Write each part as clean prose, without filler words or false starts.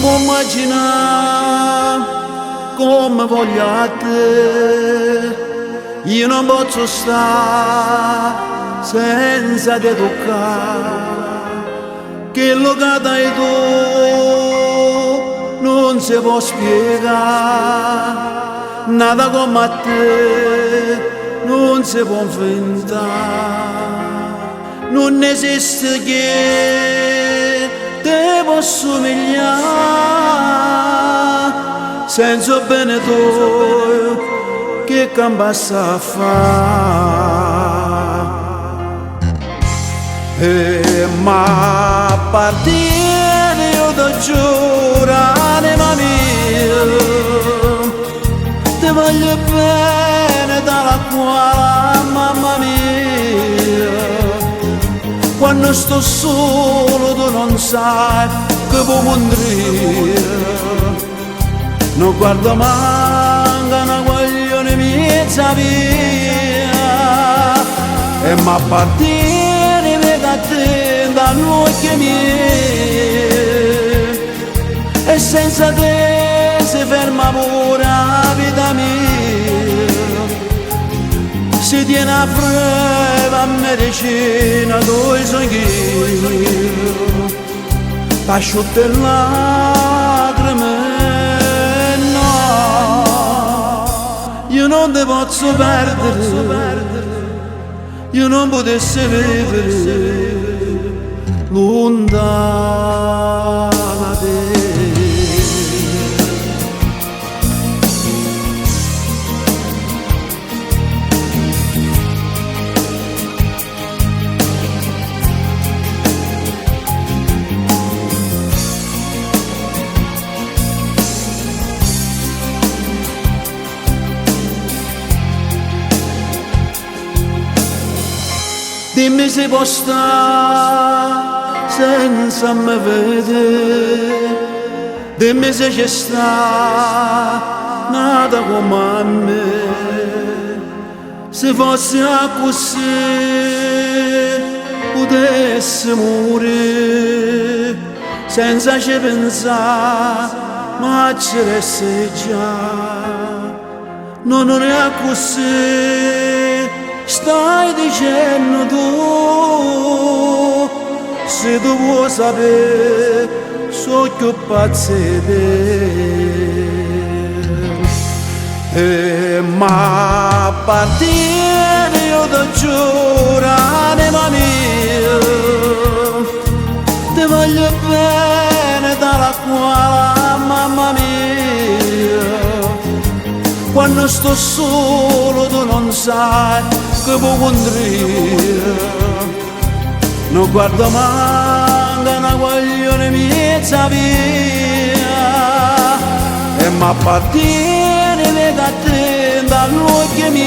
può immaginare come voglio a te. Io non posso stare senza te toccare. Che lo che dai tu non si può spiegare. Nada come a te non si può inventare. Non esiste che te posso somigliare. Senza bene tu che cambassa a fare. Ma appartiene, io ti giuro, anima mia, ti voglio bene dalla quale, mamma mia. Quando sto solo tu non sai che può mondire. Non guardo manca una guaglione mezza via. E m'appartiene vedo a te dall'occhio mio. E senza te si ferma pure la vita mia. Si tiene a prova a medicina dove sono io. T'asciutto le lacrime, no. Io non ti posso perdere. Io non potessi vivere lontano da te. Dimmi se può stare senza me vedere. Dimmi se c'è sta nata come a me. Se fosse così potessi morire senza ci pensare, ma ci resti già. No, non è così, stai dicendo tu. Se tu vuoi sapere, so che pazzo te. Ma appartiene, io ti giuro, anima mia, ti voglio bene dalla quale, mamma mia. Quando sto solo tu non sai che può condire. Non guardo manca una guaglione mezza via. E m'appartiene vedo a te dall'occhio mio.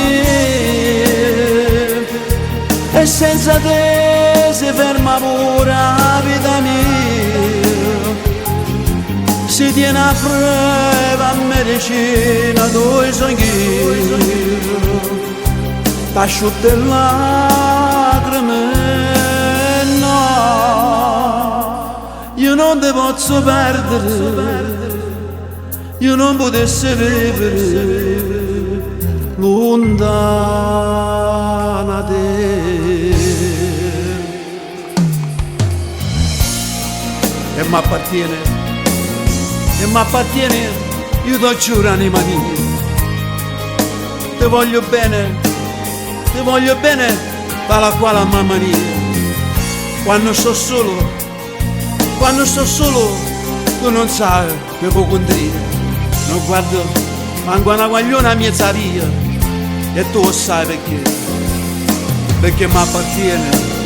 E senza te si ferma pure la vita mia. Si tiene a prova a medicina dove sono io. T'asciutto le lacrime, no. Io non ti posso perdere. Io non potessi vivere lontano da te. E m'appartiene, io ti giuro, anima mia, ti voglio bene dalla quale, mamma mia. Quando sto solo tu non sai che può condire. Non guardo manco una guagliona mezza via. E tu lo sai perché m'appartiene.